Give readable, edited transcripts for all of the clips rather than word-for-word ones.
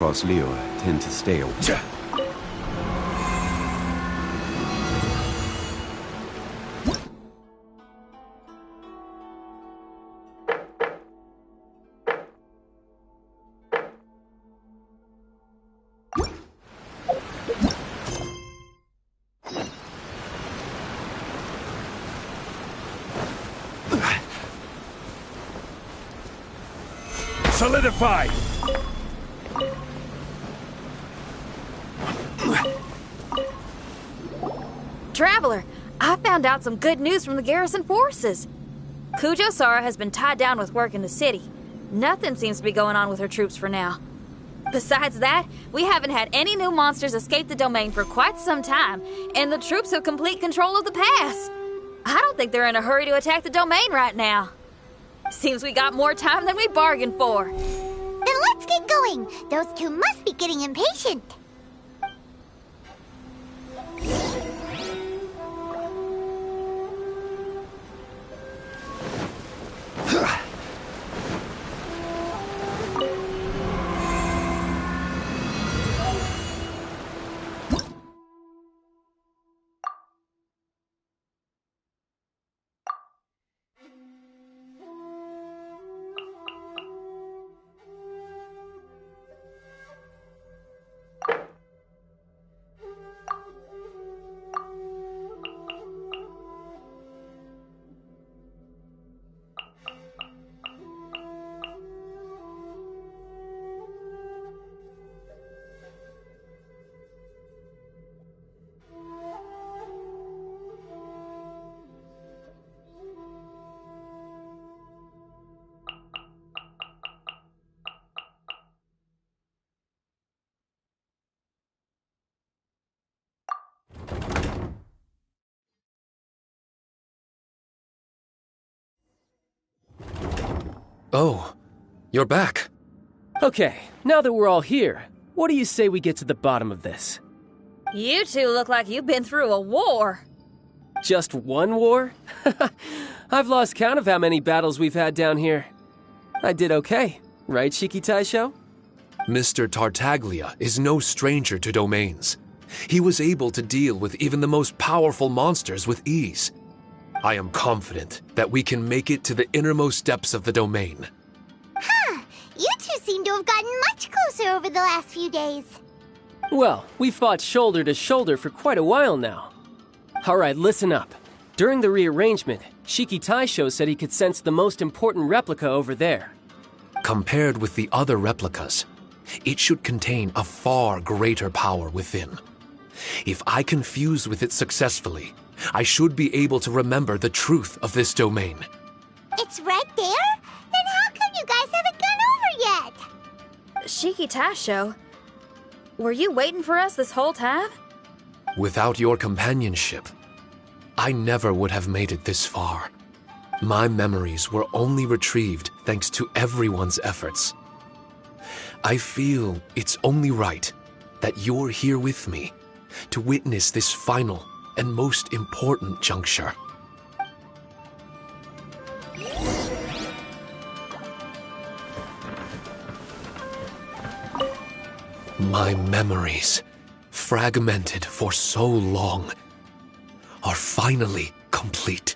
across Leo tend to stay open. Solidify! Traveler, I found out some good news from the garrison forces. Kujo-Sara has been tied down with work in the city. Nothing seems to be going on with her troops for now. Besides that, we haven't had any new monsters escape the domain for quite some time, and the troops have complete control of the pass. I don't think they're in a hurry to attack the domain right now. Seems we got more time than we bargained for. Then let's get going. Those two must be getting impatient. Oh, you're back. Okay, now that we're all here, what do you say we get to the bottom of this? You two look like you've been through a war. Just one war? I've lost count of how many battles we've had down here. I did okay, right, Shiki Taisho? Mr. Tartaglia is no stranger to domains. He was able to deal with even the most powerful monsters with ease. I am confident that we can make it to the innermost depths of the domain. Huh. You two seem to have gotten much closer over the last few days. Well, we fought shoulder to shoulder for quite a while now. Alright, listen up. During the rearrangement, Shiki Taisho said he could sense the most important replica over there. Compared with the other replicas, it should contain a far greater power within. If I can fuse with it successfully, I should be able to remember the truth of this domain. It's right there? Then how come you guys haven't gone over yet? Shiki Taisho, were you waiting for us this whole time? Without your companionship, I never would have made it this far. My memories were only retrieved thanks to everyone's efforts. I feel it's only right that you're here with me to witness this final and most important juncture. My memories, fragmented for so long, are finally complete.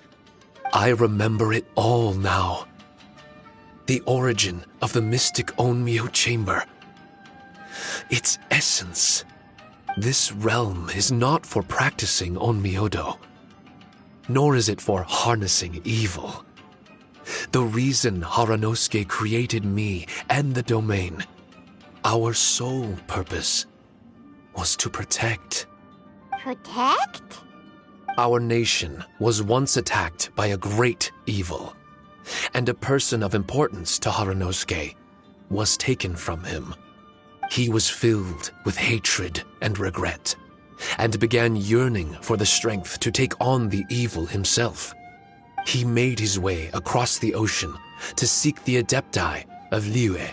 I remember it all now. The origin of the mystic Onmyo Chamber. Its essence. This realm is not for practicing Onmyodo, nor is it for harnessing evil. The reason Haranosuke created me and the domain, our sole purpose, was to protect. Protect? Our nation was once attacked by a great evil, and a person of importance to Haranosuke was taken from him. He was filled with hatred and regret, and began yearning for the strength to take on the evil himself. He made his way across the ocean to seek the Adepti of Liyue,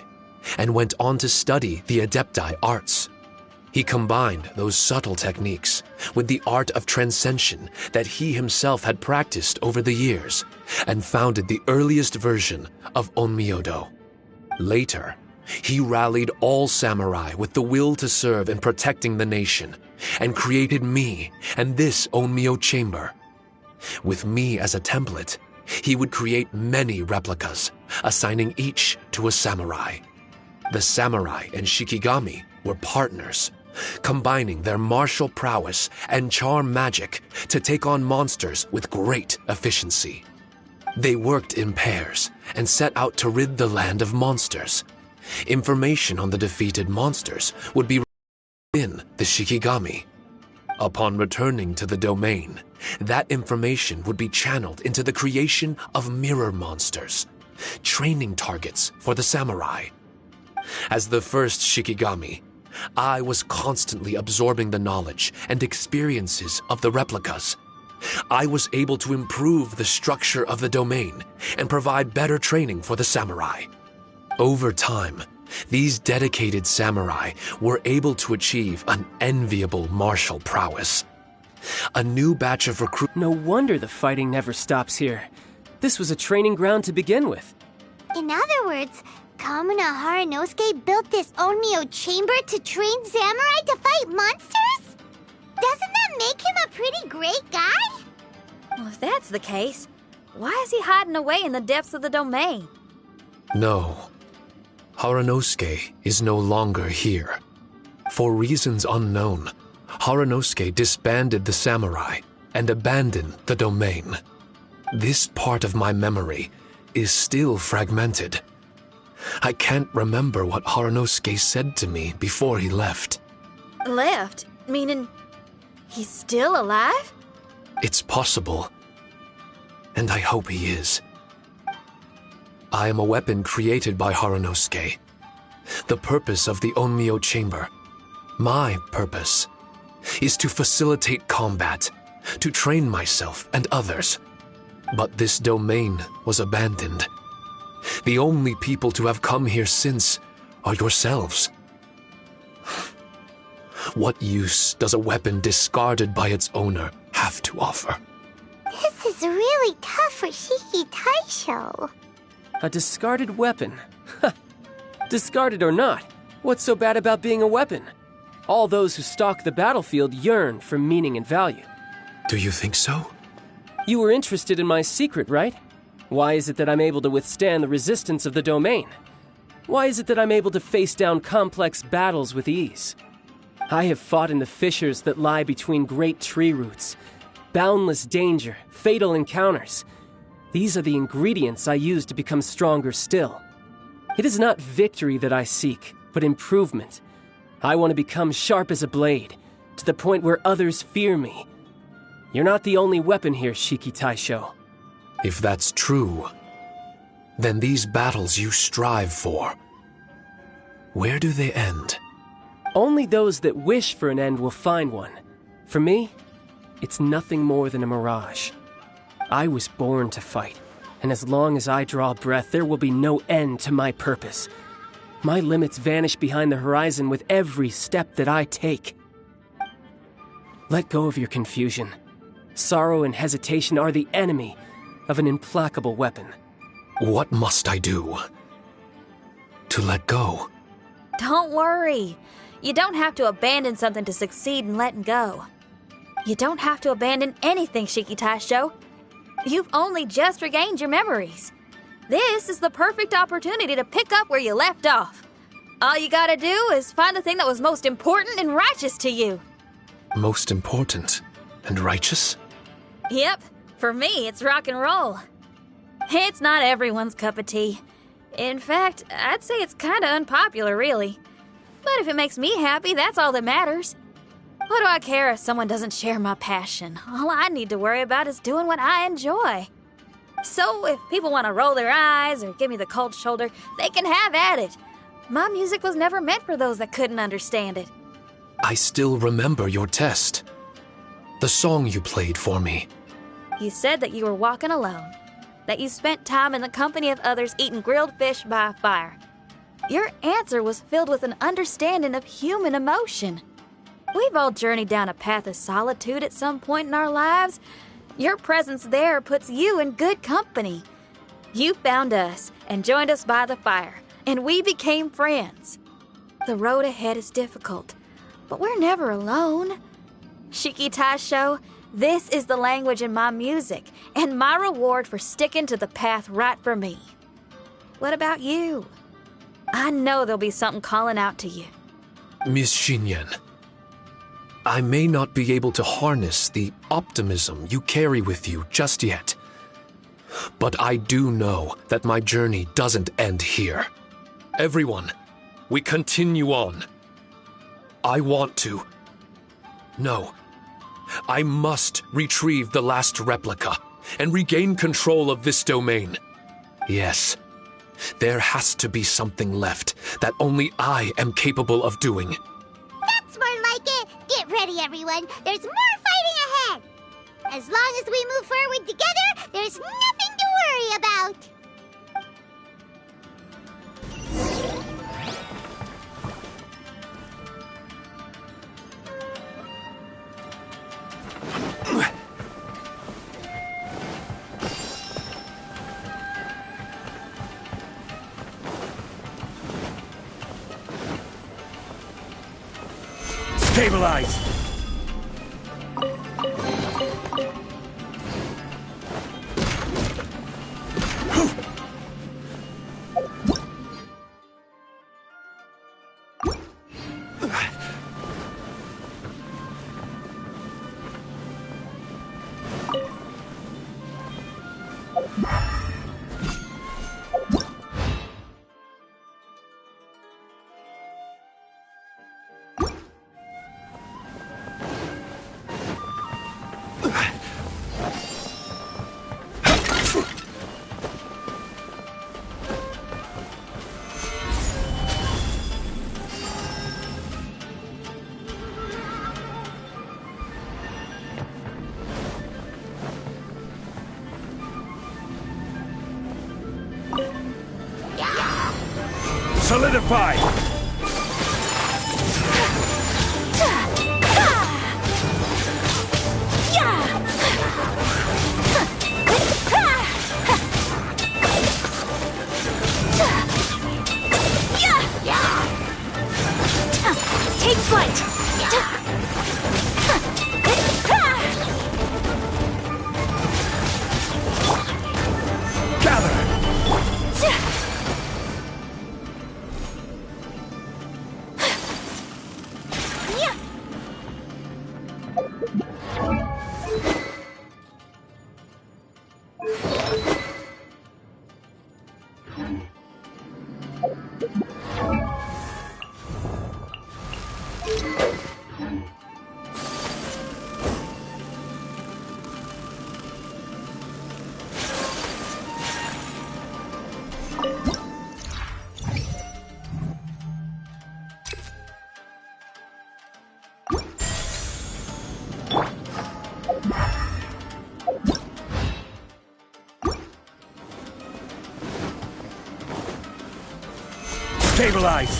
and went on to study the Adepti arts. He combined those subtle techniques with the art of transcension that he himself had practiced over the years, and founded the earliest version of Onmyodo. Later, He rallied all samurai with the will to serve in protecting the nation, and created me and this Onmyo chamber. With me as a template, he would create many replicas, assigning each to a samurai. The samurai and Shikigami were partners, combining their martial prowess and charm magic to take on monsters with great efficiency. They worked in pairs and set out to rid the land of monsters. Information on the defeated monsters would be in the Shikigami. Upon returning to the domain, that information would be channeled into the creation of mirror monsters, training targets for the samurai. As the first Shikigami, I was constantly absorbing the knowledge and experiences of the replicas. I was able to improve the structure of the domain and provide better training for the samurai. Over time, these dedicated samurai were able to achieve an enviable martial prowess. A new batch of recruits. No wonder the fighting never stops here. This was a training ground to begin with. In other words, Kamuna Haranosuke built this Onmyo chamber to train samurai to fight monsters? Doesn't that make him a pretty great guy? Well, if that's the case, why is he hiding away in the depths of the domain? No. Haranosuke is no longer here. For reasons unknown, Haranosuke disbanded the samurai and abandoned the domain. This part of my memory is still fragmented. I can't remember what Haranosuke said to me before he left. Left? Meaning he's still alive? It's possible. And I hope he is. I am a weapon created by Haranosuke. The purpose of the Onmyo chamber, my purpose, is to facilitate combat, to train myself and others. But this domain was abandoned. The only people to have come here since are yourselves. What use does a weapon discarded by its owner have to offer? This is really tough for Shiki Taisho. A discarded weapon. Discarded or not, what's so bad about being a weapon? All those who stalk the battlefield yearn for meaning and value. Do you think so? You were interested in my secret, right? Why is it that I'm able to withstand the resistance of the domain? Why is it that I'm able to face down complex battles with ease? I have fought in the fissures that lie between great tree roots. Boundless danger, fatal encounters. These are the ingredients I use to become stronger still. It is not victory that I seek, but improvement. I want to become sharp as a blade, to the point where others fear me. You're not the only weapon here, Shiki Taisho. If that's true, then these battles you strive for, where do they end? Only those that wish for an end will find one. For me, it's nothing more than a mirage. I was born to fight, and as long as I draw breath, there will be no end to my purpose. My limits vanish behind the horizon with every step that I take. Let go of your confusion. Sorrow and hesitation are the enemy of an implacable weapon. What must I do to let go? Don't worry. You don't have to abandon something to succeed in letting go. You don't have to abandon anything, Shiki Taisho. You've only just regained your memories. This is the perfect opportunity to pick up where you left off. All you gotta do is find the thing that was most important and righteous to you. Most important and righteous? Yep, for me, it's rock and roll. It's not everyone's cup of tea. In fact, I'd say it's kinda unpopular, really. But if it makes me happy, that's all that matters. What do I care if someone doesn't share my passion? All I need to worry about is doing what I enjoy. So if people want to roll their eyes or give me the cold shoulder, they can have at it. My music was never meant for those that couldn't understand it. I still remember your test. The song you played for me. You said that you were walking alone, that you spent time in the company of others eating grilled fish by a fire. Your answer was filled with an understanding of human emotion. We've all journeyed down a path of solitude at some point in our lives. Your presence there puts you in good company. You found us and joined us by the fire, and we became friends. The road ahead is difficult, but we're never alone. Shiki Taisho, this is the language in my music, and my reward for sticking to the path right for me. What about you? I know there'll be something calling out to you. Miss Xinyan, I may not be able to harness the optimism you carry with you just yet, but I do know that my journey doesn't end here. Everyone, we continue on. I want to. No, I must retrieve the last replica and regain control of this domain. Yes, there has to be something left that only I am capable of doing. That's more like it. Get ready, everyone. There's more fighting ahead. As long as we move forward together, there's nothing to worry about. Stabilize! Solidify! Take flight! Gather! Stabilize!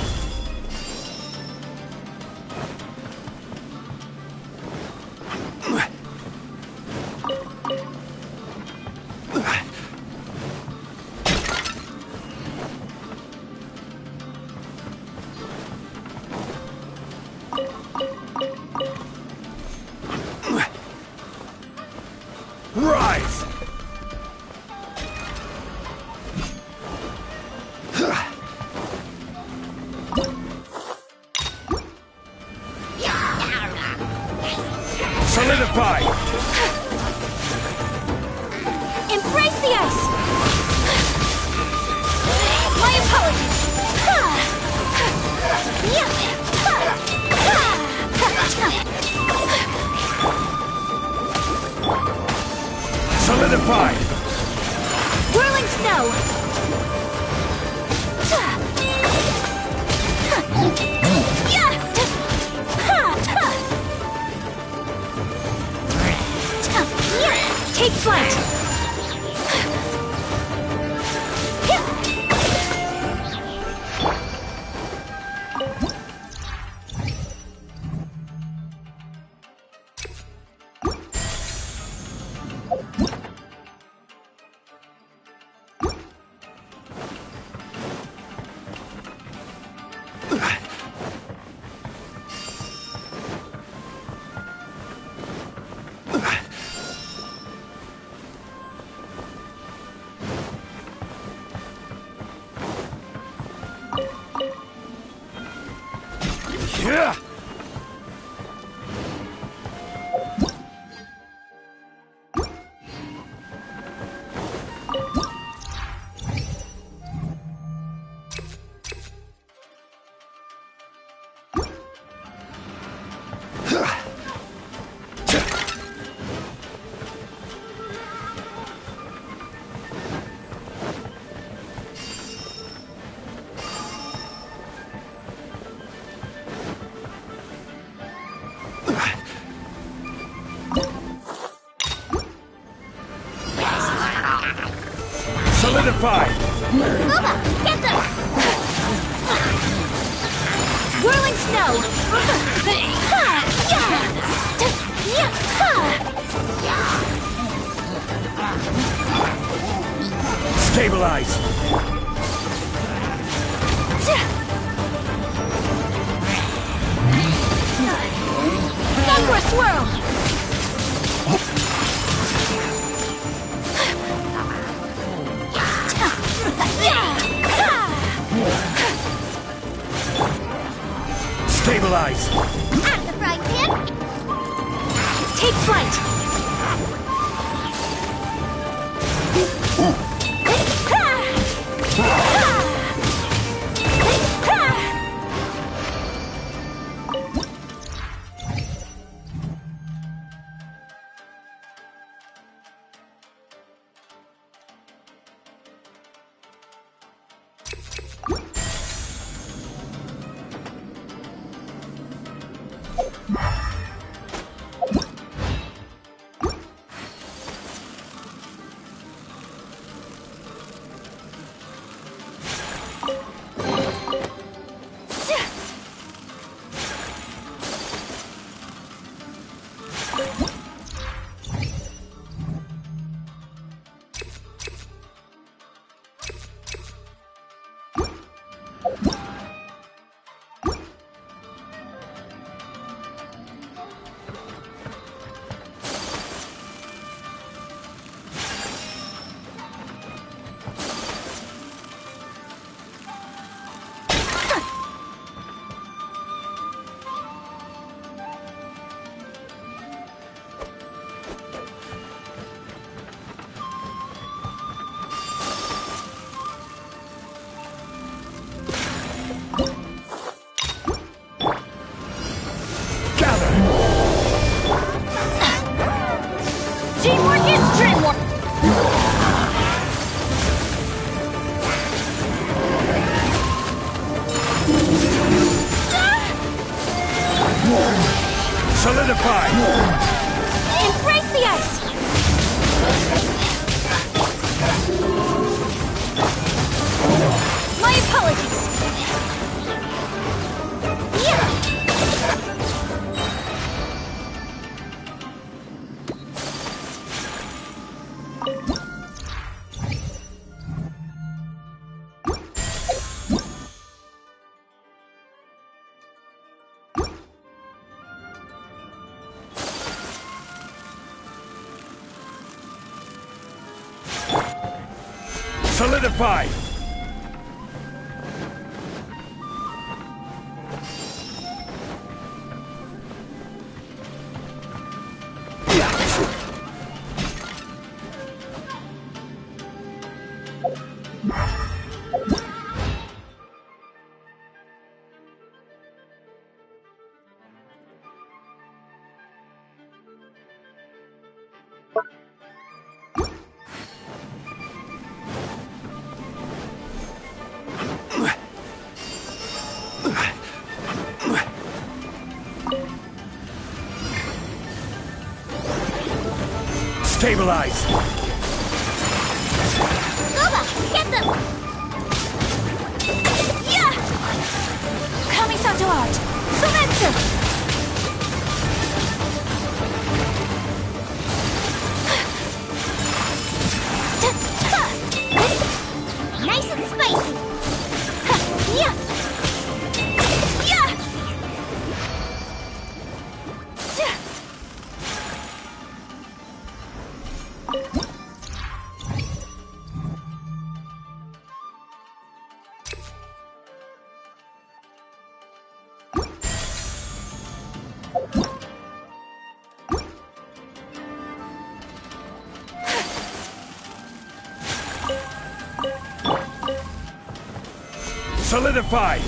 Rise! Solidify! Embrace the ice! My apologies! Solidify! Whirling snow! Take flight! Yeah. Solidify! Booba, get them! Whirling snow! Stabilize! Sakura swirl! Stabilize! At the frying pan! Take flight! Teamwork is dreamwork! Solidify! Embrace the ice! My apologies! Solidify! Stabilize! Booba, get them! Yeah! Kamisato art! Sumetsu! Nice and spicy! Yeah! Yeah! Solidify!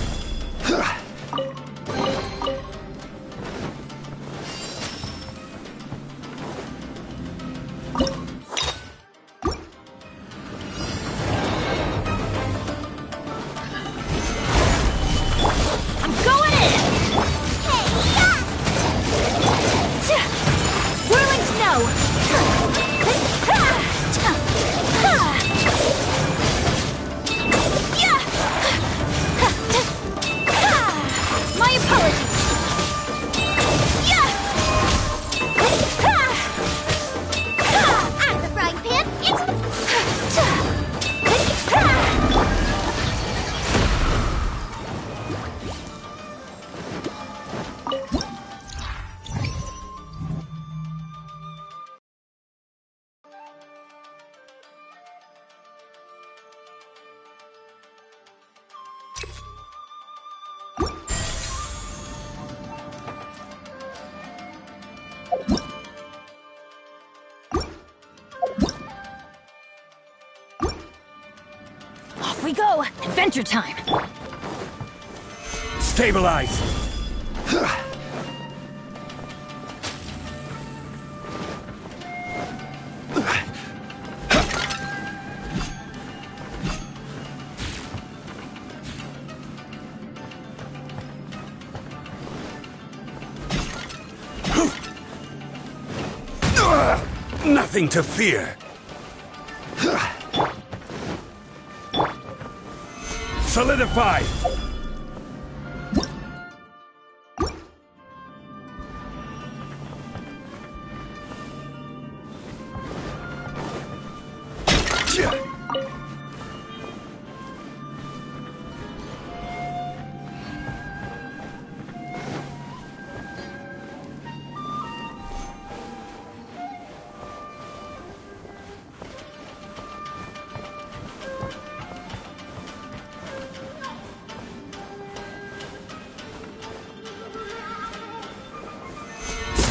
Off we go! Adventure time! Stabilize! Nothing to fear! Solidify!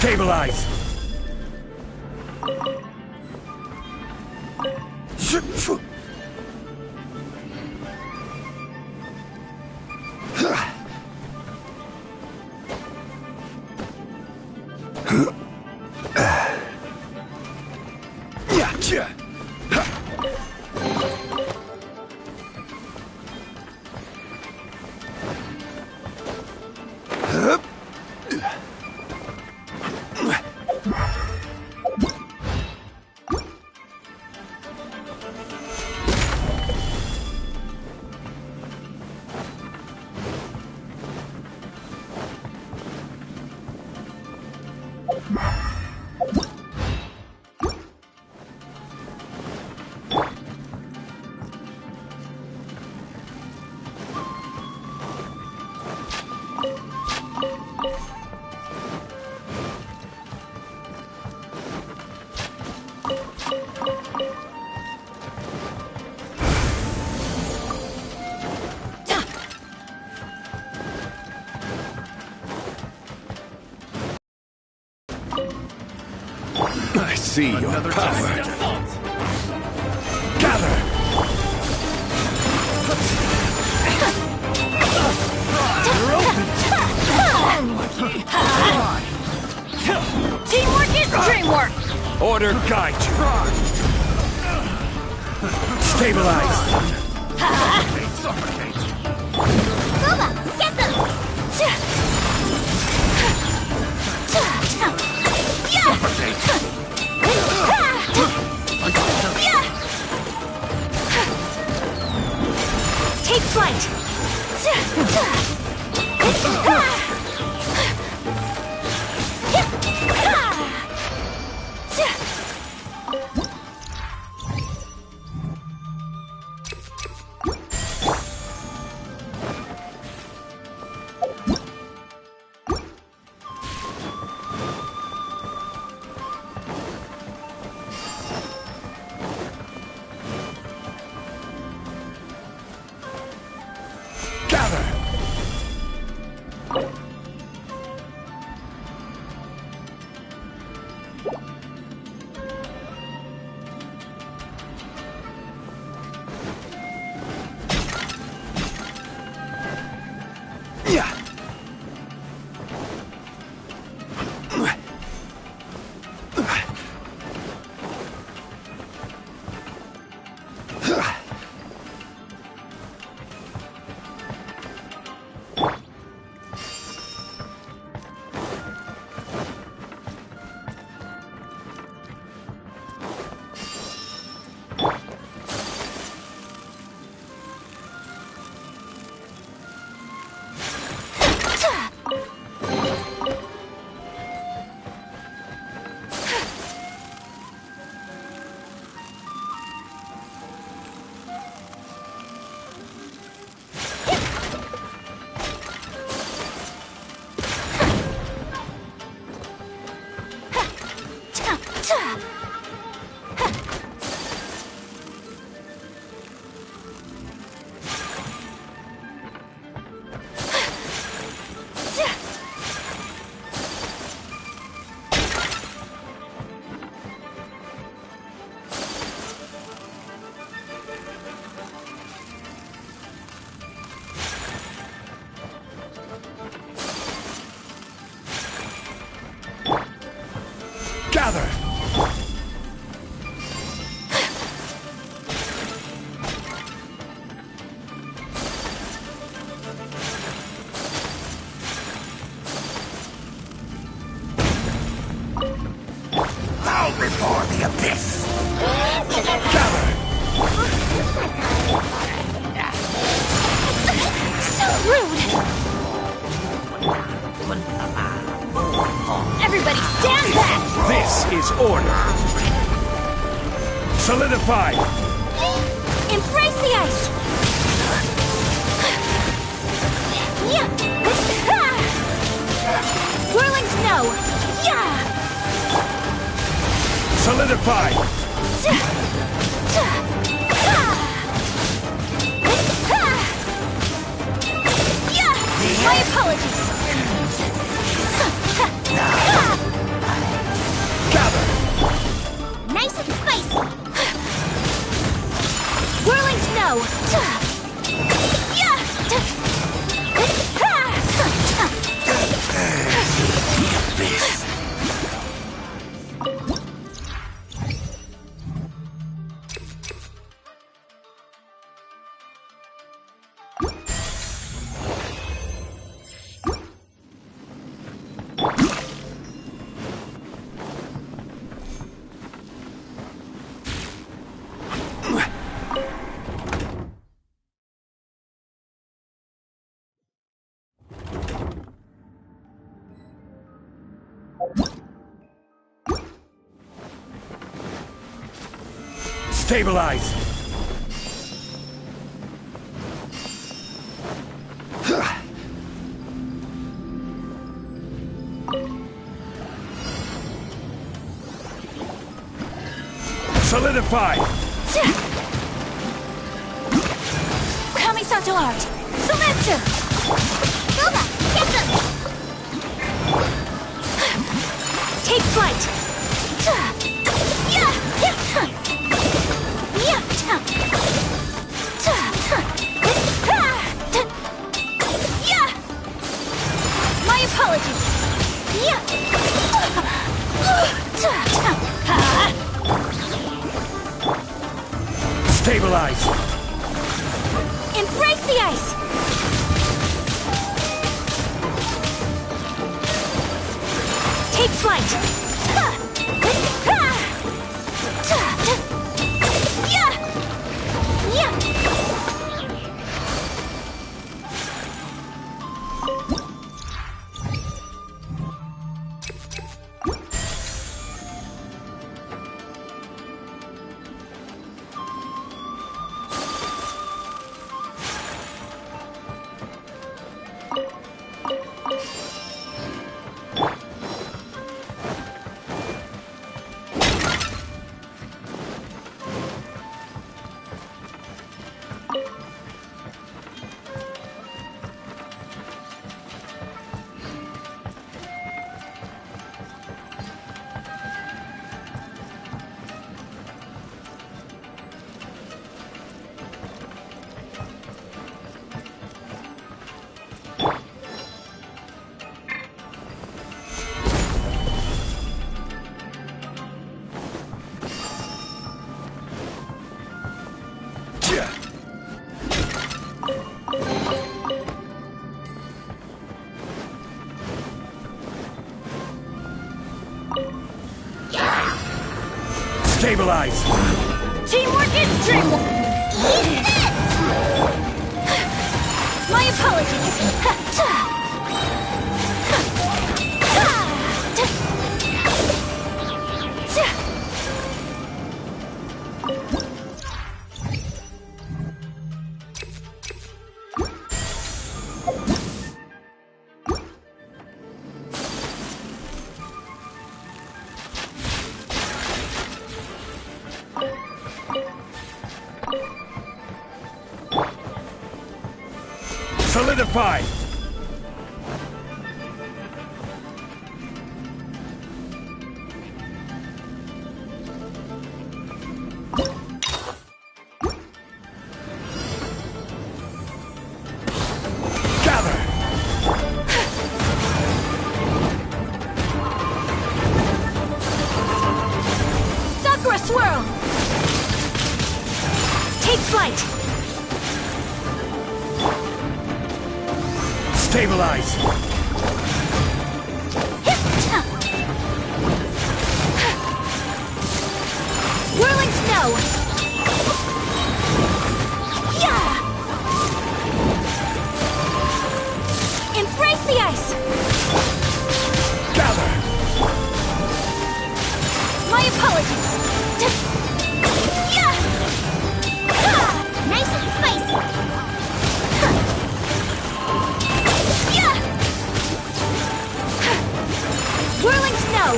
Stabilize! I see your power. Gather! Teamwork is dreamwork! Order guide you. Stabilize. Booba, get them! Take flight! Gather! Bow before the abyss! Gather! So rude! Everybody stand back! This is order! Solidify! Embrace the ice! Yeah. Whirling snow! Yeah! Solidify! Yeah! My apologies! Gather! Nice and spicy! Whirling snow! Yeah! Stabilize! Solidify! Kamisato art! Sometsu! Nova, get them! Take flight! Yeah! My apologies! Stabilize! Embrace the ice! Take flight! Stabilize! Teamwork is strength! Eat this! My apologies! Solidify! Gather! Stabilize! Whirling snow! Yeah! Embrace the ice! Gather! My apologies! Yeah! Nice and spicy. Yeah! Whirling snow!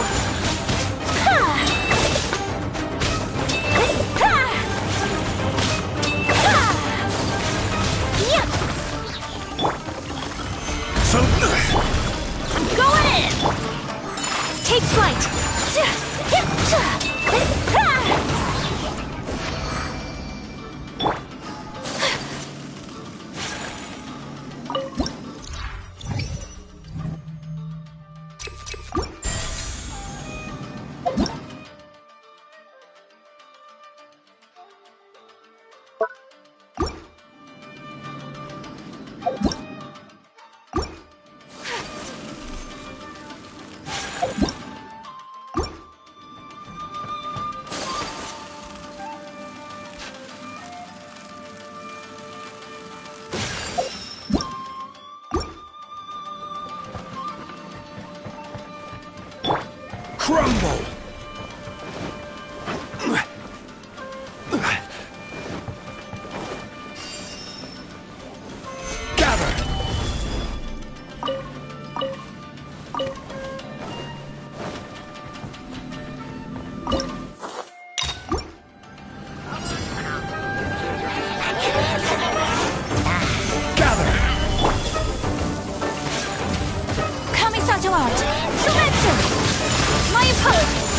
Yeah. So... Going in! Take flight! Crumble! Gather! Gather! Kamisato art! Sumetsu! My apologies!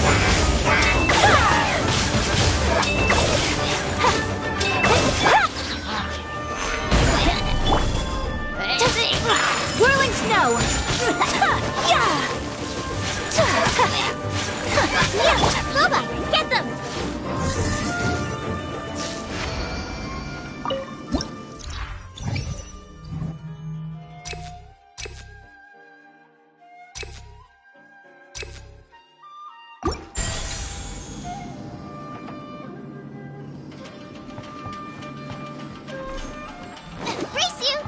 Whirling snow! Yeah! Boba, get them! Brace you!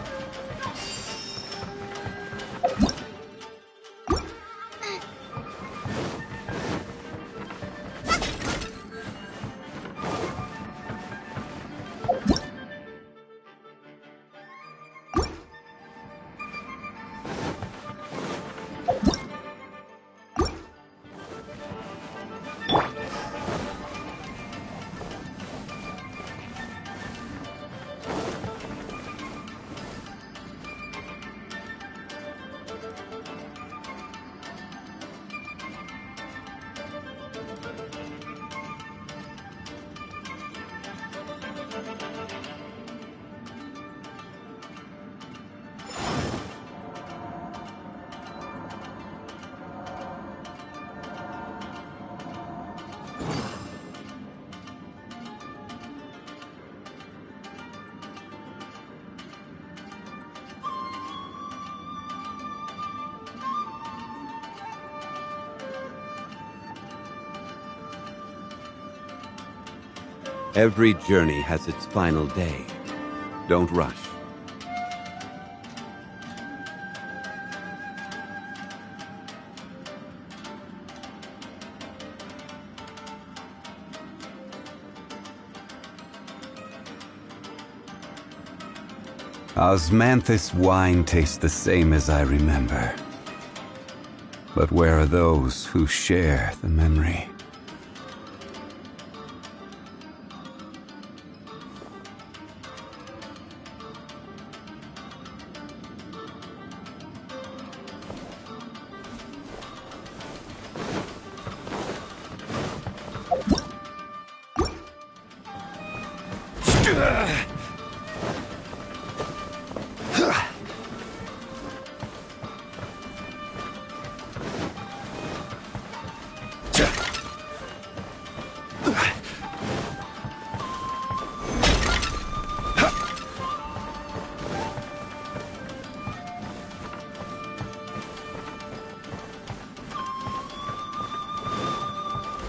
Every journey has its final day. Don't rush. Osmanthus wine tastes the same as I remember. But where are those who share the memory?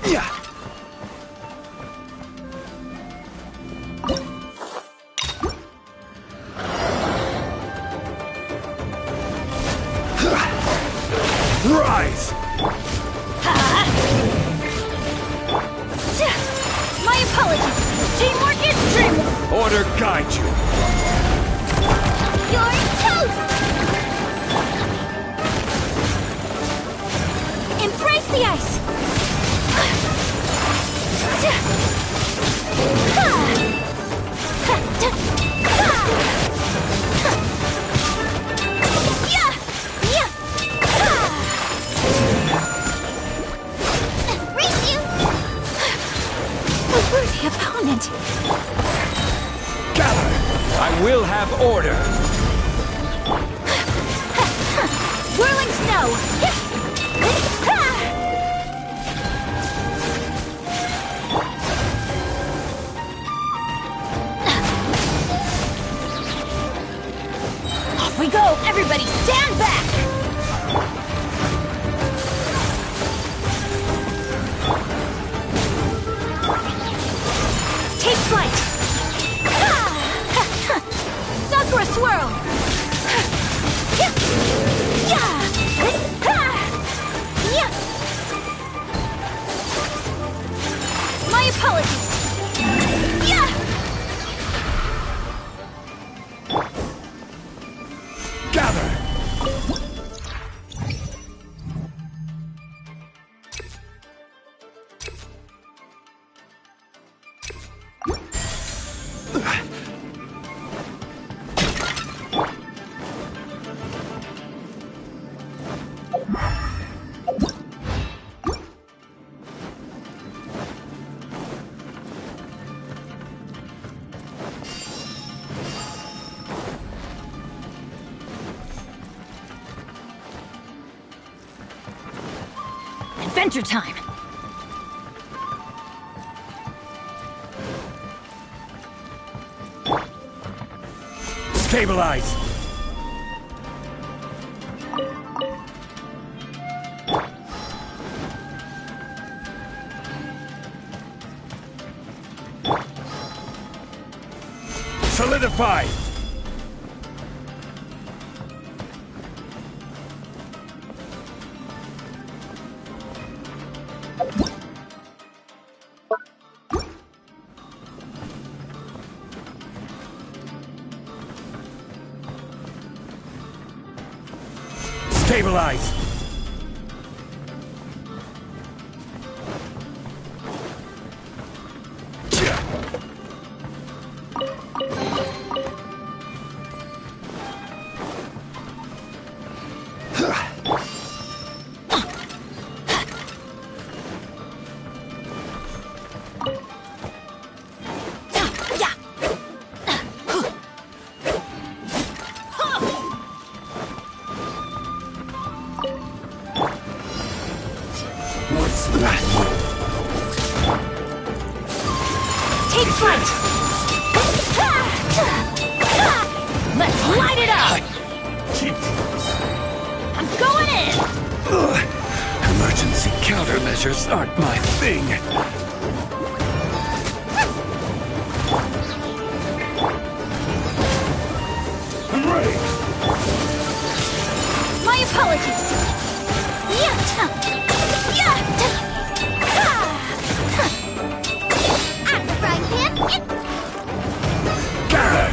Yeah. Rise! My apologies. Teamwork is dreamwork. Order guide you. You're toast! Embrace the ice. Race you! A worthy opponent. Gather! I will have order. Whirling snow. Off we go. Everybody stand back. Take flight! Sakura swirl! My apologies! Gather! Adventure time! Stabilize! Solidify! Stabilize! Take flight! Let's light it up! I'm going in! Emergency countermeasures aren't my thing. I'm ready. My apologies! I'm the frying pan. Gather!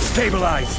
Stabilize!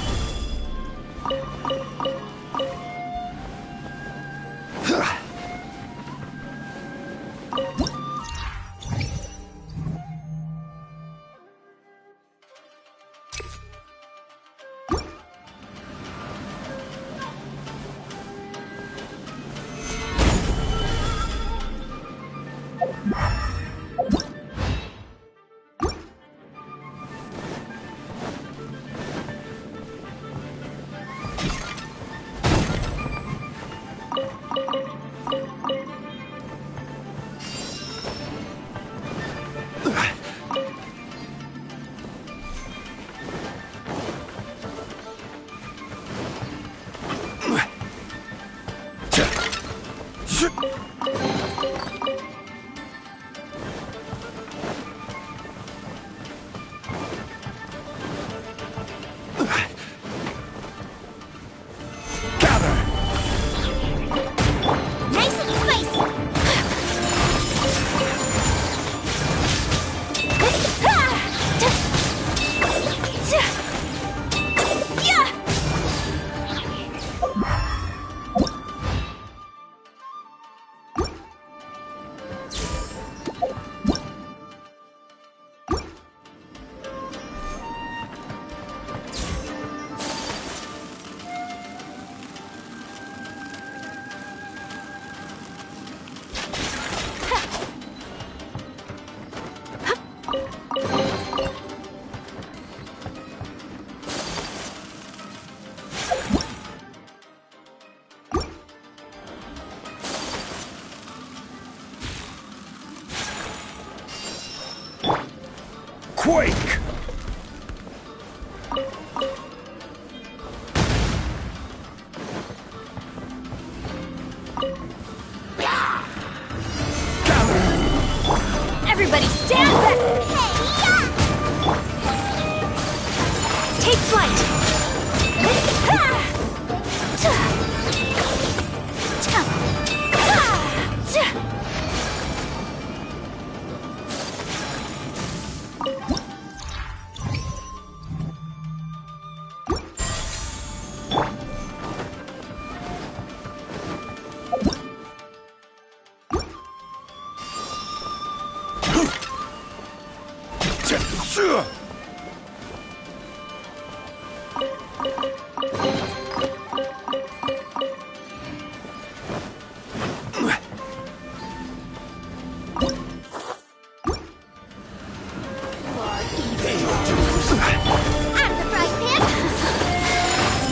Quake! Everybody stand back! Take flight!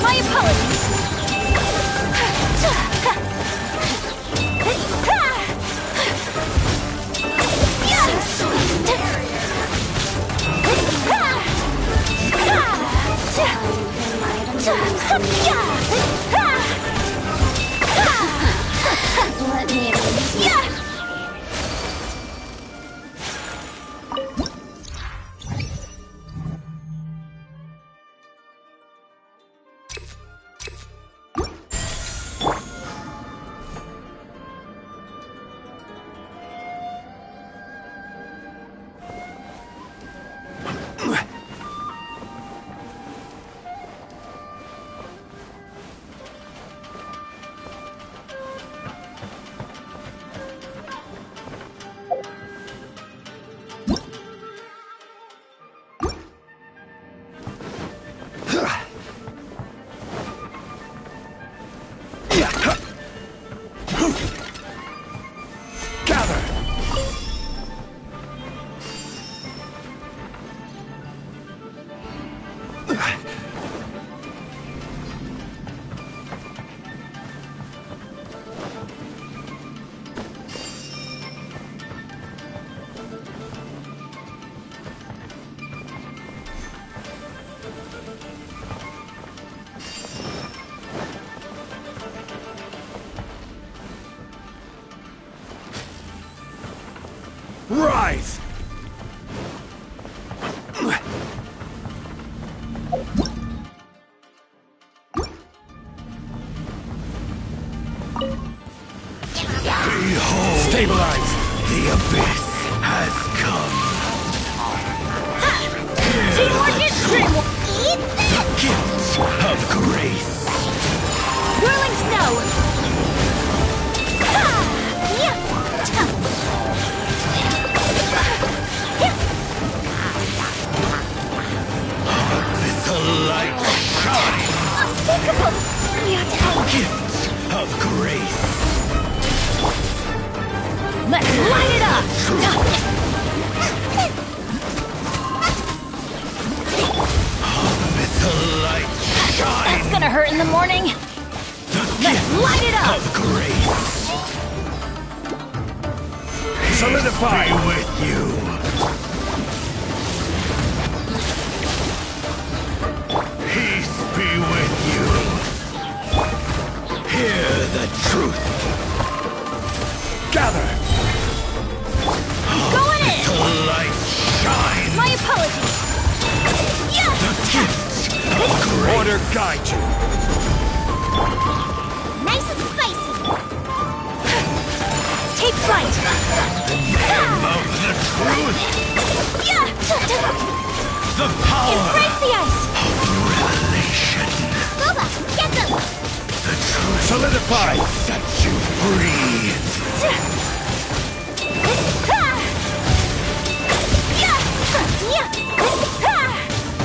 My apologies! Rise! Behold! Stabilize! The abyss has come. Teamwork is dream! The gifts of grace. Whirling snow! The light shines. Unthinkable! Gifts of grace. Let's light it up! The light shines. That's gonna hurt in the morning! Let's light it up! Of grace. Solidify with you. Peace be with you. Hear the truth. Gather. Going in! The light shines. My apologies! The gifts of grace. Order guide you. Nice and spicy. Take flight! Of the truth. The power Embrace the ice! of revelation. Boba, get them! The truth solidify. Set you free.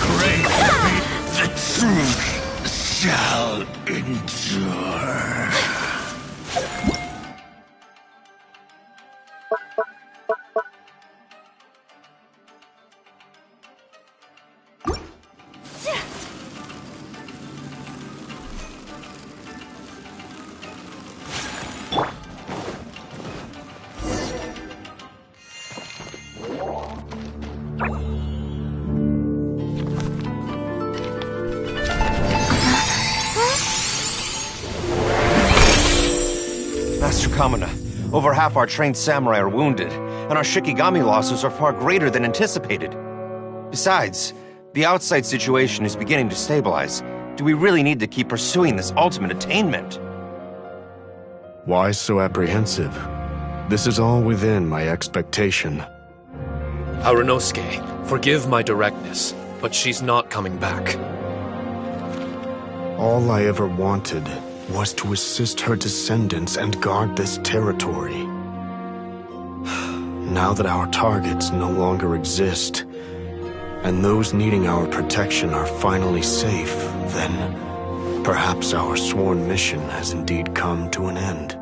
Great be the truth shall endure. Kamina. Over half our trained samurai are wounded, and our Shikigami losses are far greater than anticipated. Besides, the outside situation is beginning to stabilize. Do we really need to keep pursuing this ultimate attainment? Why so apprehensive? This is all within my expectation. Harunosuke, forgive my directness, but she's not coming back. All I ever wanted was to assist her descendants and guard this territory. Now that our targets no longer exist, and those needing our protection are finally safe, then perhaps our sworn mission has indeed come to an end.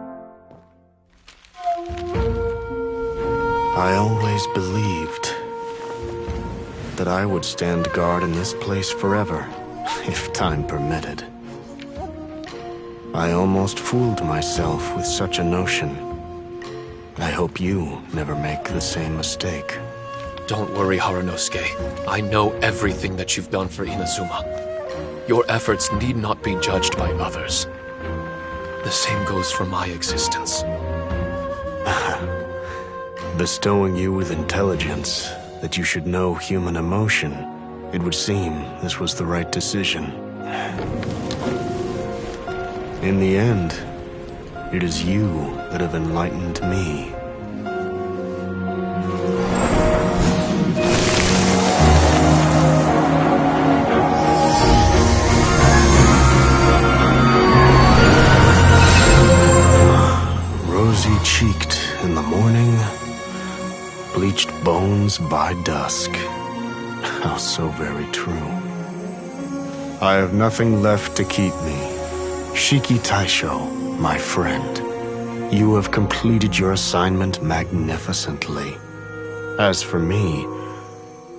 I always believed that I would stand guard in this place forever, if time permitted. I almost fooled myself with such a notion. I hope you never make the same mistake. Don't worry, Harunosuke. I know everything that you've done for Inazuma. Your efforts need not be judged by others. The same goes for my existence. Bestowing you with intelligence, that you should know human emotion, it would seem this was the right decision. In the end, it is you that have enlightened me. Rosy-cheeked in the morning, bleached bones by dusk. How so very true. I have nothing left to keep me. Shiki Taisho, my friend, you have completed your assignment magnificently. As for me,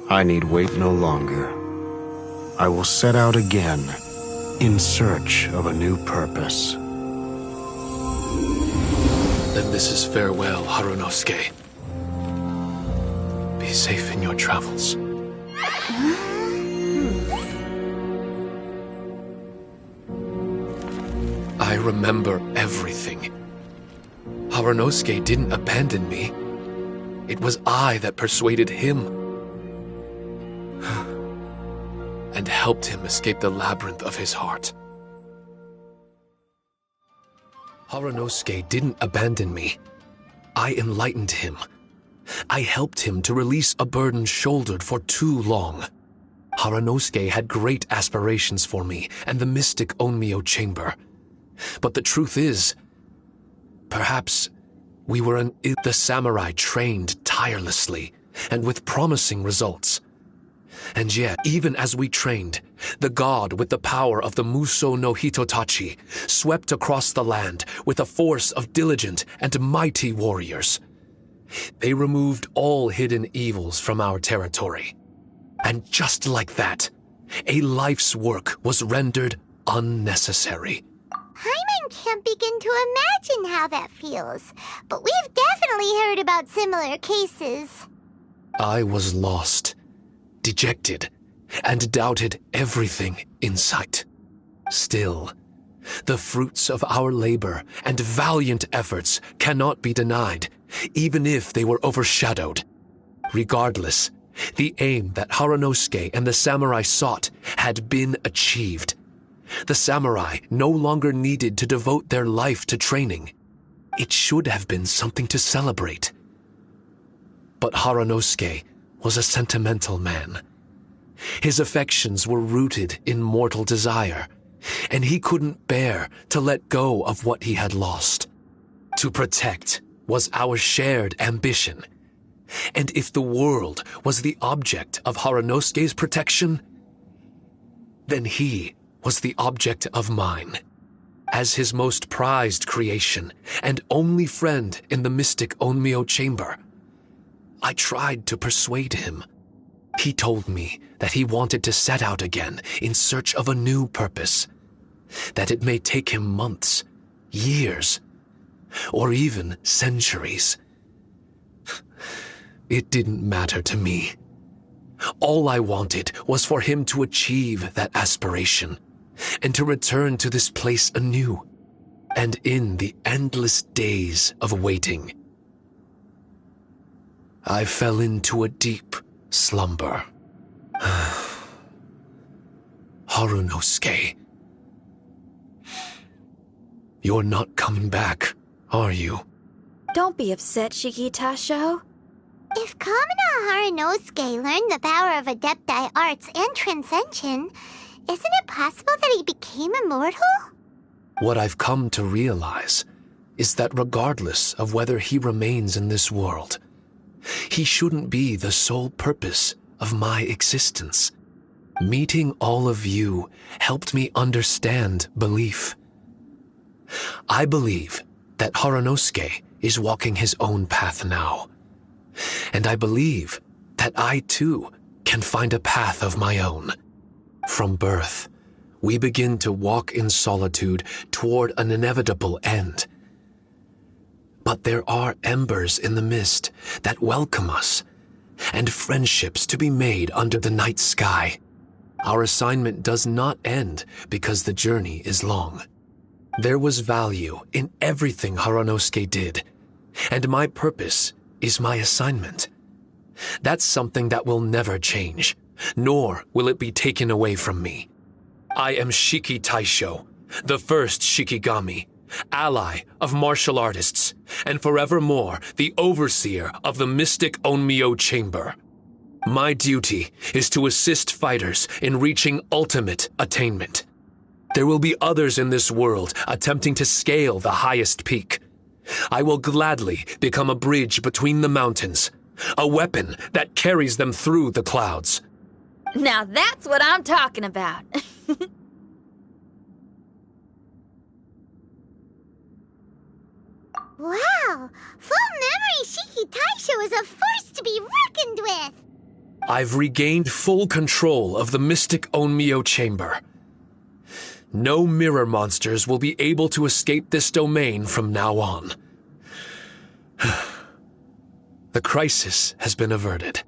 I need wait no longer. I will set out again, in search of a new purpose. Then this is farewell, Harunosuke. Be safe in your travels. I remember everything. Harunosuke didn't abandon me. It was I that persuaded him and helped him escape the labyrinth of his heart. Harunosuke didn't abandon me. I enlightened him. I helped him to release a burden shouldered for too long. Harunosuke had great aspirations for me and the mystic Onmyo chamber. But the truth is, perhaps we were the samurai trained tirelessly and with promising results. And yet, even as we trained, the god with the power of the Muso no Hitotachi swept across the land with a force of diligent and mighty warriors. They removed all hidden evils from our territory. And just like that, a life's work was rendered unnecessary. Paimon can't begin to imagine how that feels, but we've definitely heard about similar cases. I was lost, dejected, and doubted everything in sight. Still, the fruits of our labor and valiant efforts cannot be denied, even if they were overshadowed. Regardless, the aim that Harunosuke and the samurai sought had been achieved. The samurai no longer needed to devote their life to training. It should have been something to celebrate. But Harunosuke was a sentimental man. His affections were rooted in mortal desire, and he couldn't bear to let go of what he had lost. To protect was our shared ambition. And if the world was the object of Harunosuke's protection, then he was the object of mine. As his most prized creation and only friend in the mystic Onmyo chamber, I tried to persuade him. He told me that he wanted to set out again in search of a new purpose, that it may take him months, years, or even centuries. It didn't matter to me. All I wanted was for him to achieve that aspiration and to return to this place anew. And in the endless days of waiting, I fell into a deep slumber. Harunosuke, you're not coming back, are you? Don't be upset, Shiki Taisho. If Kamina Harunosuke learned the power of Adepti Arts and Transcension, isn't it possible that he became immortal? What I've come to realize is that regardless of whether he remains in this world, he shouldn't be the sole purpose of my existence. Meeting all of you helped me understand belief. I believe that Harunosuke is walking his own path now. And I believe that I too can find a path of my own. From birth, we begin to walk in solitude toward an inevitable end. But there are embers in the mist that welcome us, and friendships to be made under the night sky. Our assignment does not end because the journey is long. There was value in everything Harunosuke did, and my purpose is my assignment. That's something that will never change, nor will it be taken away from me. I am Shiki Taisho, the first Shikigami, ally of martial artists, and forevermore the overseer of the mystic Onmyo Chamber. My duty is to assist fighters in reaching ultimate attainment. There will be others in this world attempting to scale the highest peak. I will gladly become a bridge between the mountains, a weapon that carries them through the clouds. Now that's what I'm talking about. Wow! Full memory Shiki Taisho is a force to be reckoned with! I've regained full control of the mystic Onmyo Chamber. No mirror monsters will be able to escape this domain from now on. The crisis has been averted.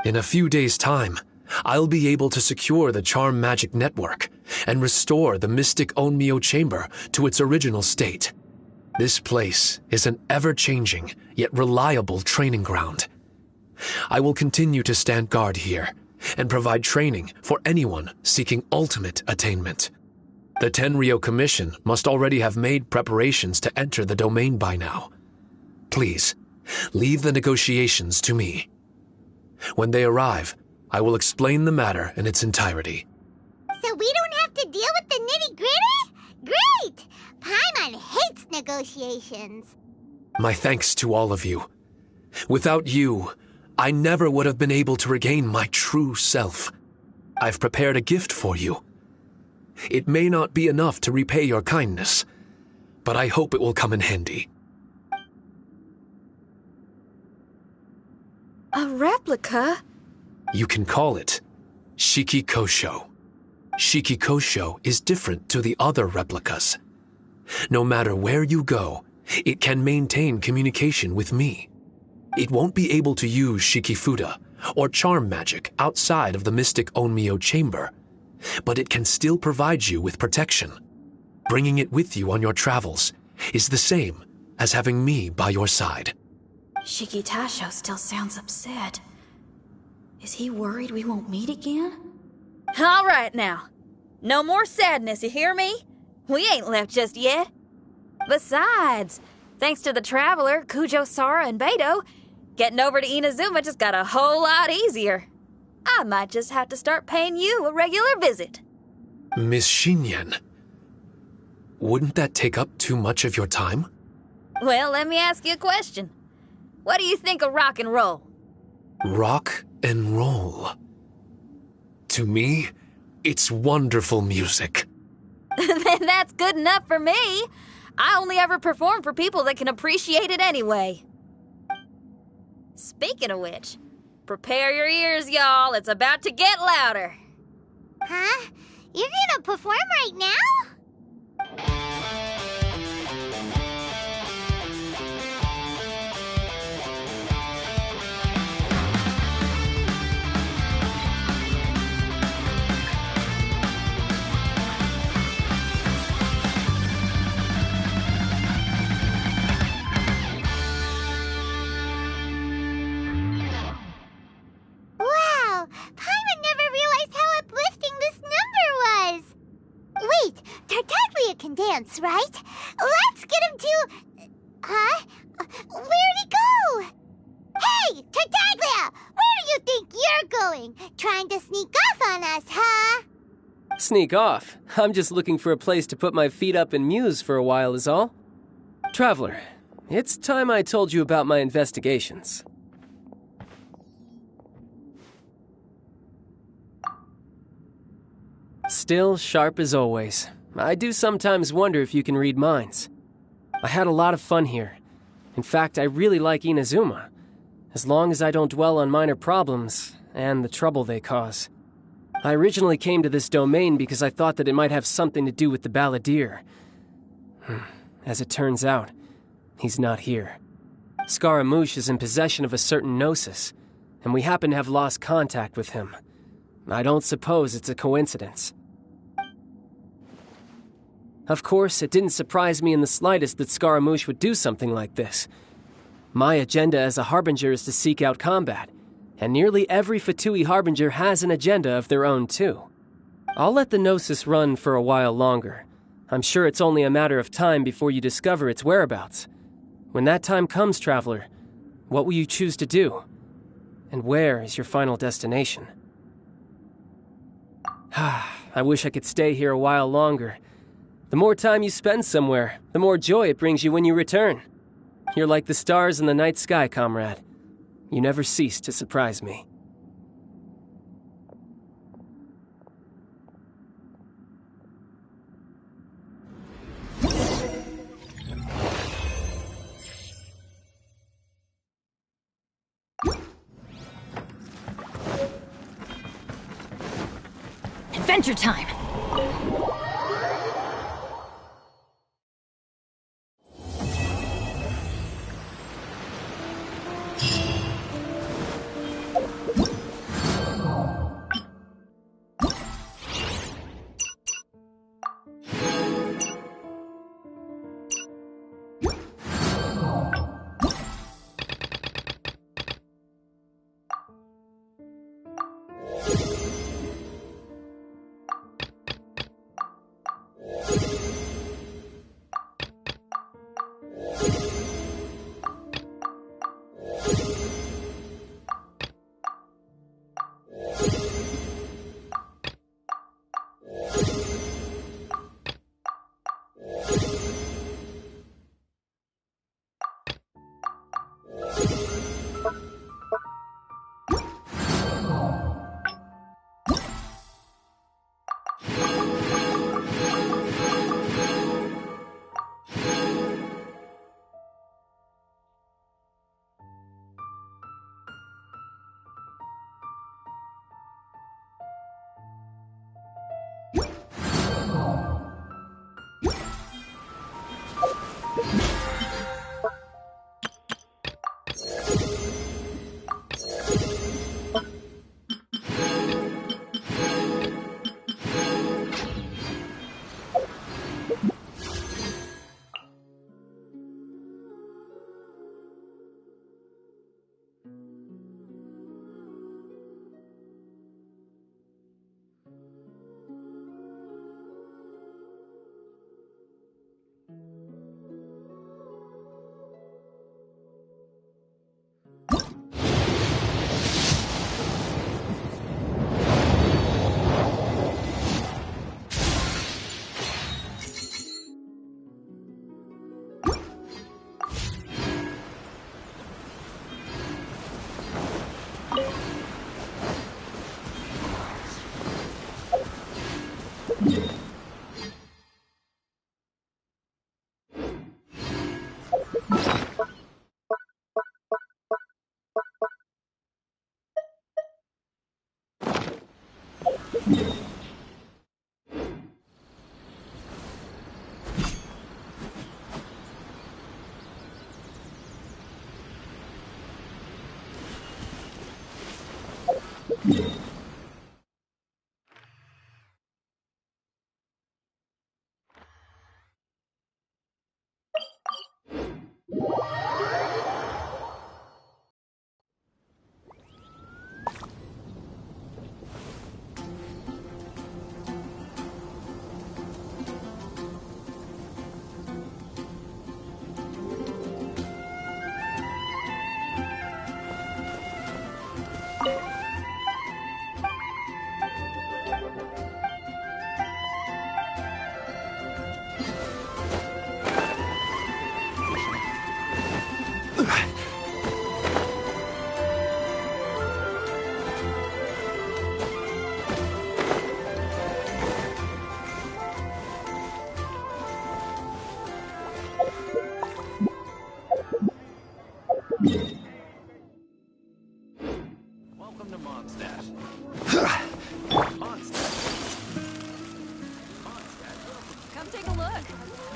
In a few days' time, I'll be able to secure the Charm Magic Network and restore the mystic Onmyo Chamber to its original state. This place is an ever-changing, yet reliable training ground. I will continue to stand guard here and provide training for anyone seeking ultimate attainment. The Tenryo Commission must already have made preparations to enter the domain by now. Please, leave the negotiations to me. When they arrive, I will explain the matter in its entirety. So we don't have to deal with the nitty-gritty? Great! Paimon hates negotiations. My thanks to all of you. Without you, I never would have been able to regain my true self. I've prepared a gift for you. It may not be enough to repay your kindness, but I hope it will come in handy. A replica? You can call it Shiki Kosho. Shiki Kosho is different to the other replicas. No matter where you go, it can maintain communication with me. It won't be able to use Shikifuda or charm magic outside of the mystic Onmyo Chamber, but it can still provide you with protection. Bringing it with you on your travels is the same as having me by your side. Shiki Taisho still sounds upset. Is he worried we won't meet again? All right now. No more sadness, you hear me? We ain't left just yet. Besides, thanks to the Traveler, Kujo, Sara, and Beidou, getting over to Inazuma just got a whole lot easier. I might just have to start paying you a regular visit. Miss Xinyan, wouldn't that take up too much of your time? Well, let me ask you a question. What do you think of rock and roll? Rock and roll. To me, it's wonderful music. Then that's good enough for me. I only ever perform for people that can appreciate it anyway. Speaking of which, prepare your ears, y'all. It's about to get louder. Huh? You're gonna perform right now? chance, right? Let's get him to... Huh? Where'd he go? Hey, Tartaglia! Where do you think you're going? Trying to sneak off on us, huh? Sneak off? I'm just looking for a place to put my feet up and muse for a while is all. Traveler, it's time I told you about my investigations. Still sharp as always. I do sometimes wonder if you can read minds. I had a lot of fun here. In fact, I really like Inazuma, as long as I don't dwell on minor problems and the trouble they cause. I originally came to this domain because I thought that it might have something to do with the Balladeer. As it turns out, he's not here. Scaramouche is in possession of a certain gnosis, and we happen to have lost contact with him. I don't suppose it's a coincidence. Of course, it didn't surprise me in the slightest that Scaramouche would do something like this. My agenda as a Harbinger is to seek out combat, and nearly every Fatui Harbinger has an agenda of their own too. I'll let the Gnosis run for a while longer. I'm sure it's only a matter of time before you discover its whereabouts. When that time comes, Traveler, what will you choose to do? And where is your final destination? I wish I could stay here a while longer. The more time you spend somewhere, the more joy it brings you when you return. You're like the stars in the night sky, comrade. You never cease to surprise me. Adventure time!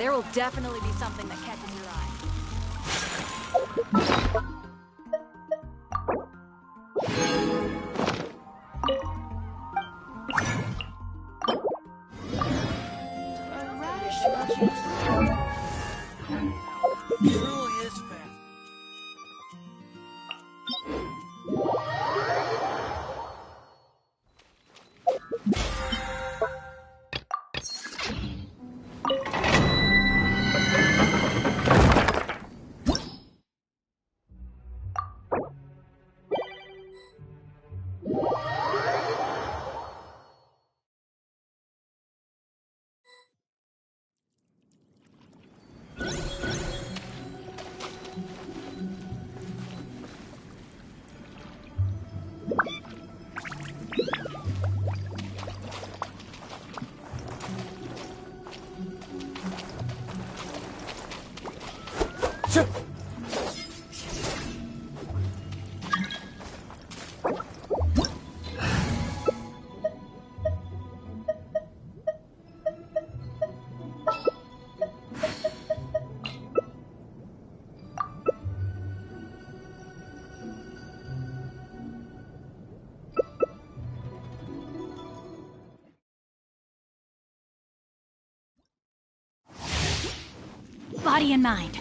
There will definitely be something that catches your eye. Truly is fast. Body and mind.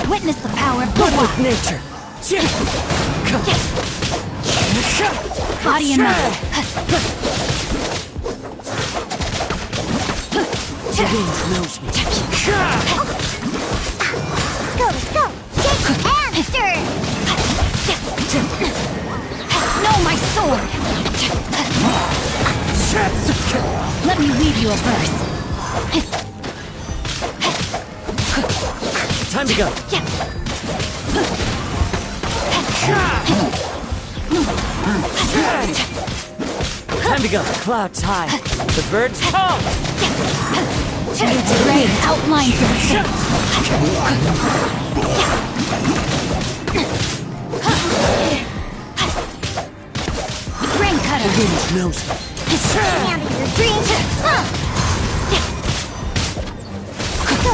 Witness the power of good with nature. Body and mind. The wind knows me. Let's go! Get hamstered! No, my sword! Let me weave you a verse. Time to go. Time to go. Clouds high. The birds call. Rain outlines your fate. Rain cutter. The wind knows me. Handle your dreams! Let's go!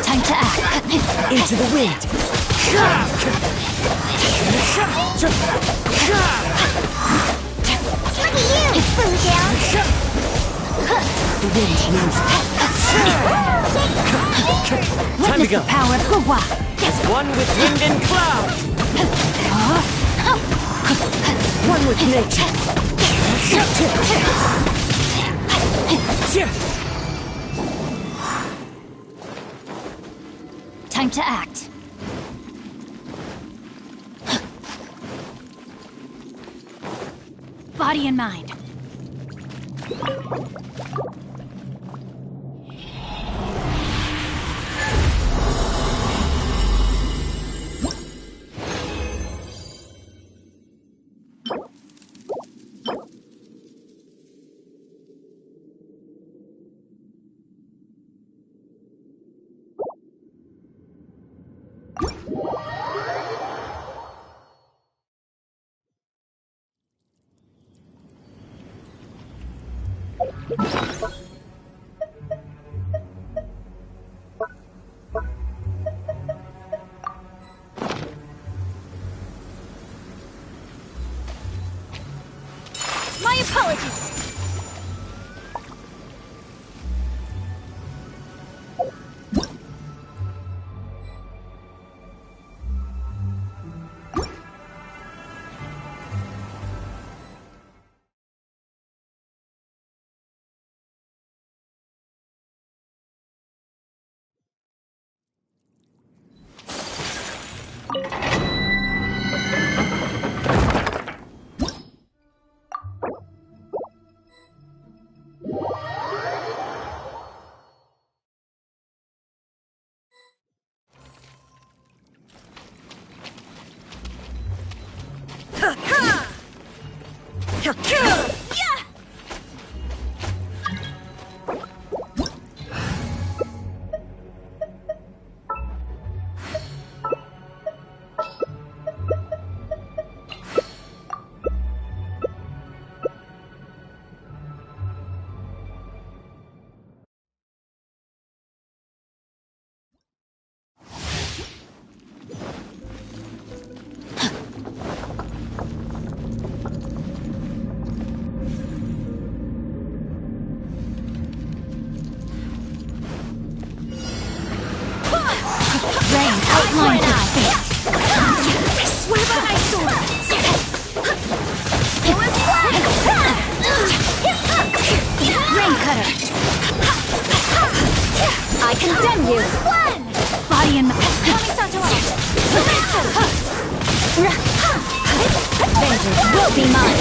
Time to act. Into the wind. Look at you, Blue Down! The wind knows me. Time to go. The power of Guwa. As one with wind and cloud. One with nature. Time to act. Body and mind. Blind fate. I swear by my sword. Rain cutter. I condemn you. Body and vengeance will be mine.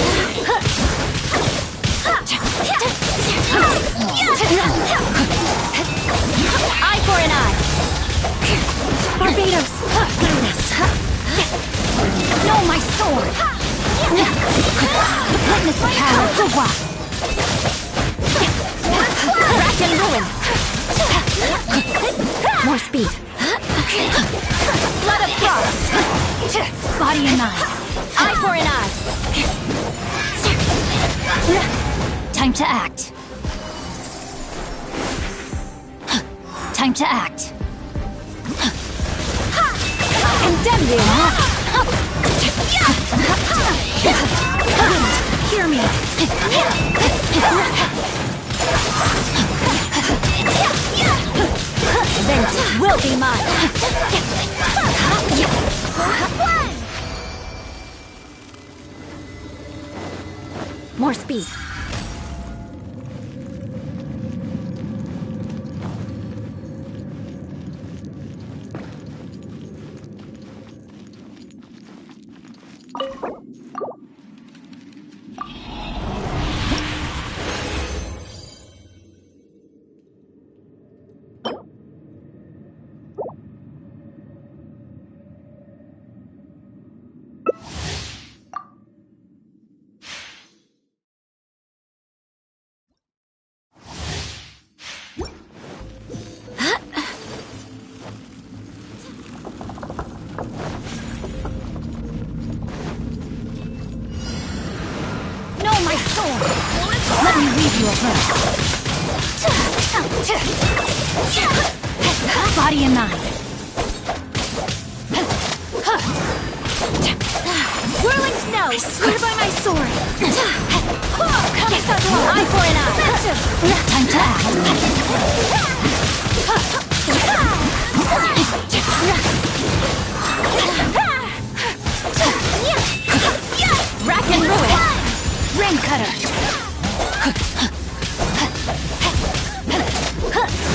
Eye for an eye. Barbados, goodness. Know my sword. Witness the power of Gugwa. Rack and ruin. More speed. Blood of frost. Body and eye. Eye for an eye. Time to act. Time to act. I condemn you. Hear me. Vengeance will be mine. More speed. Let me read you a verse. Body and mind. Whirling snow. I swear by my sword. Eye for an eye. Time to act. Rack and ruin. Rain cutter.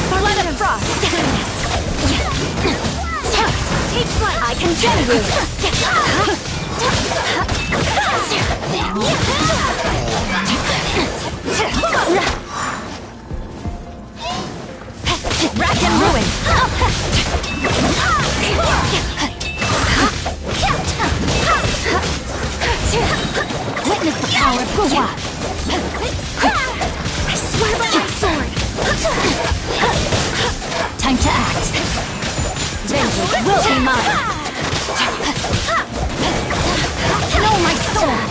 Blood of frost. Take flight. I condemn you. Rack and ruin. Witness the power of Gugwa. I swear by my sword. Time to act. Vengeance will be mine. Know my sword.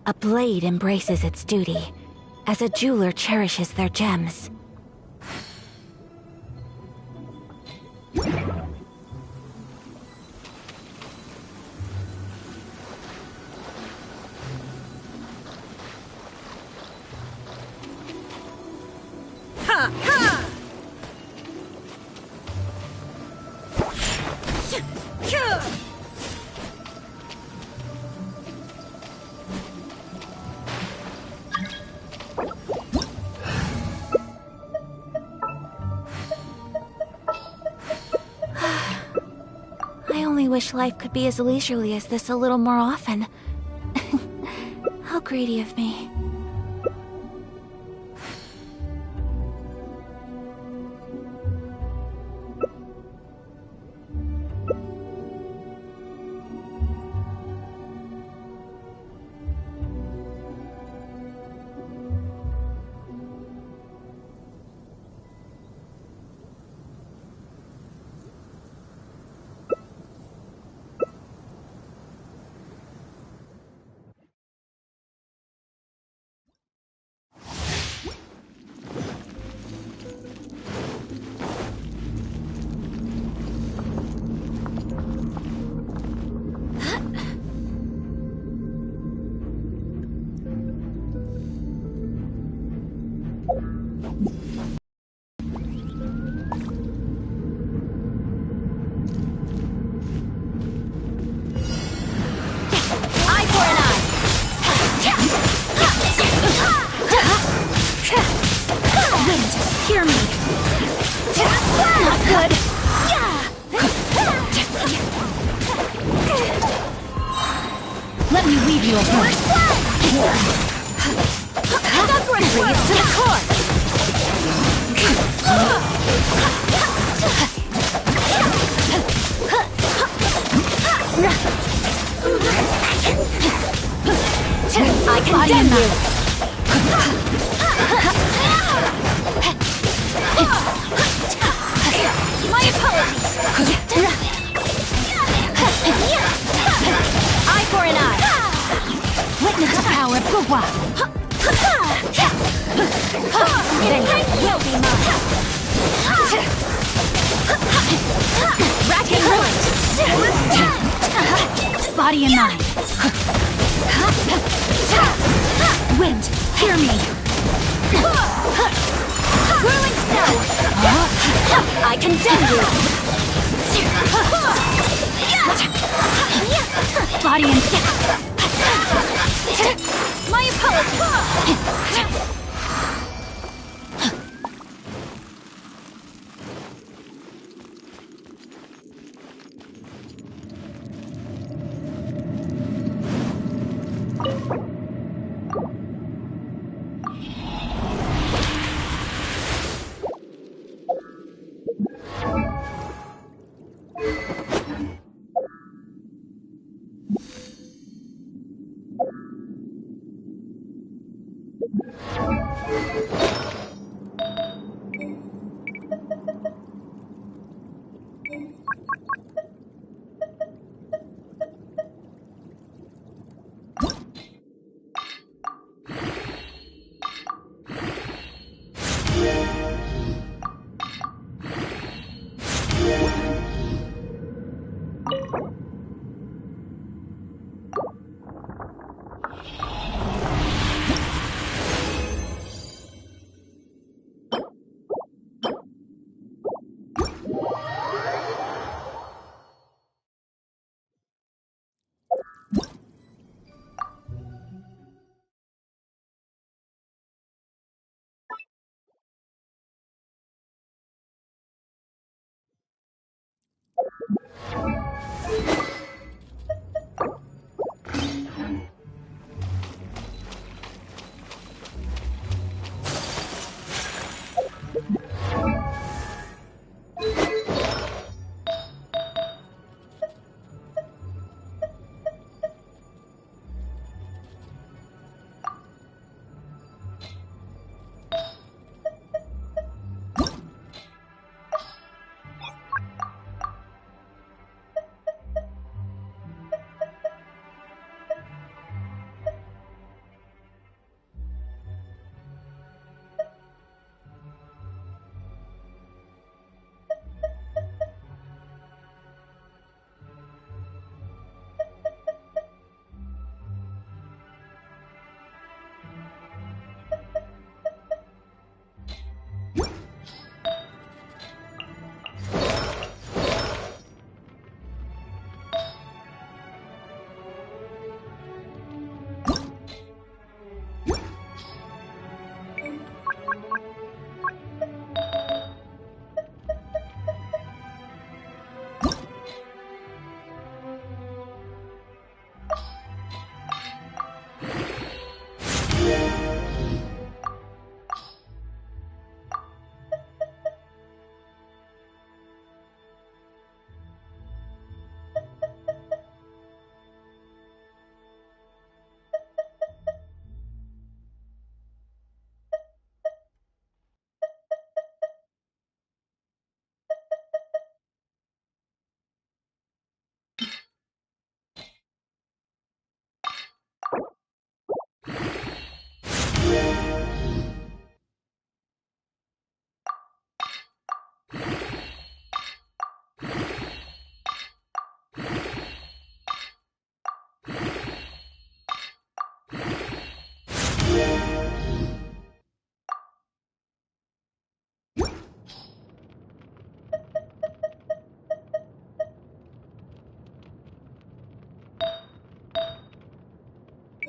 A blade embraces its duty, as a jeweler cherishes their gems. I only wish life could be as leisurely as this a little more often. How greedy of me. Hear me! Not good! Let me weave you a point. Bring it to the core! I condemn you! My apologies! Eye for an eye! Witness the power of Gugwa! Vengeance will be mine! Rack and ruin! Body and mind! Wind, hear me! Whirling snow! I condemn you! Body and... My apologies!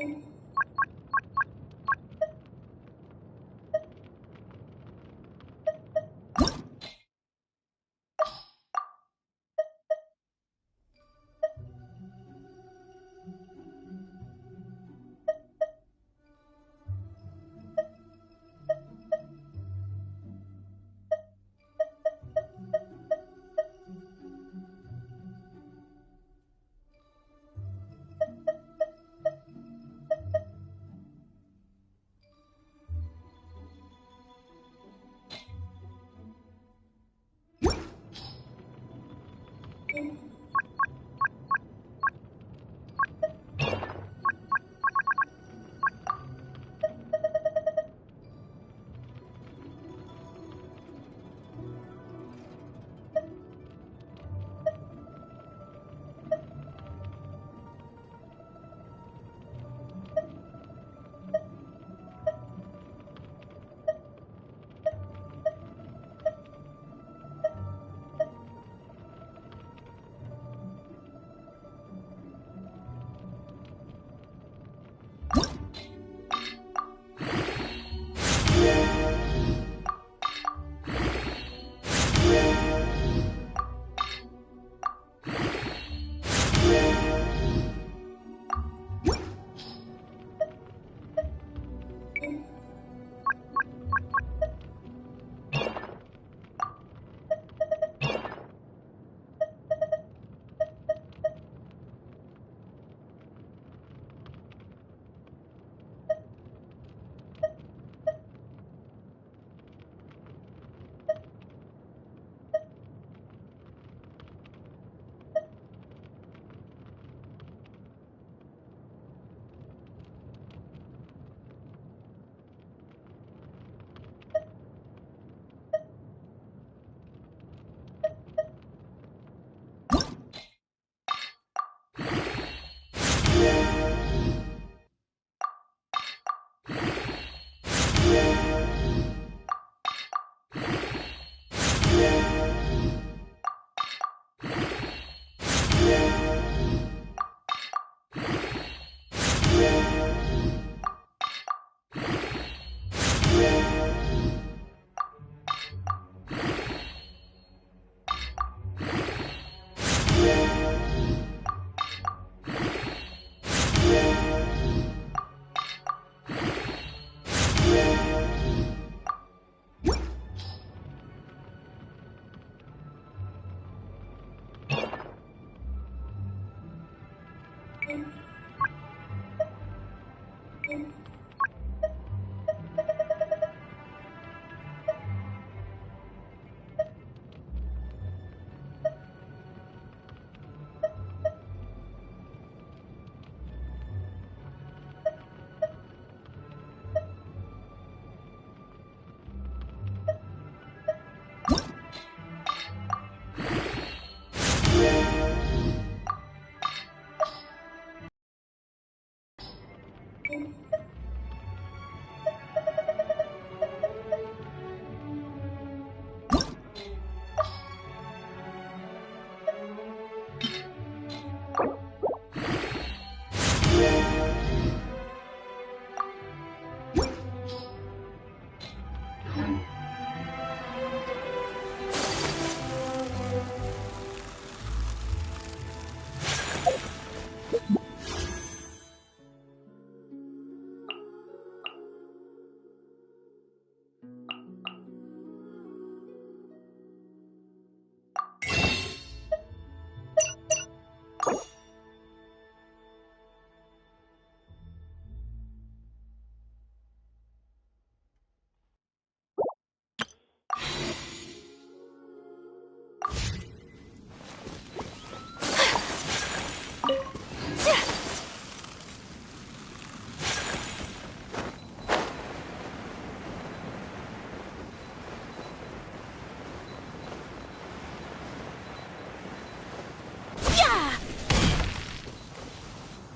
you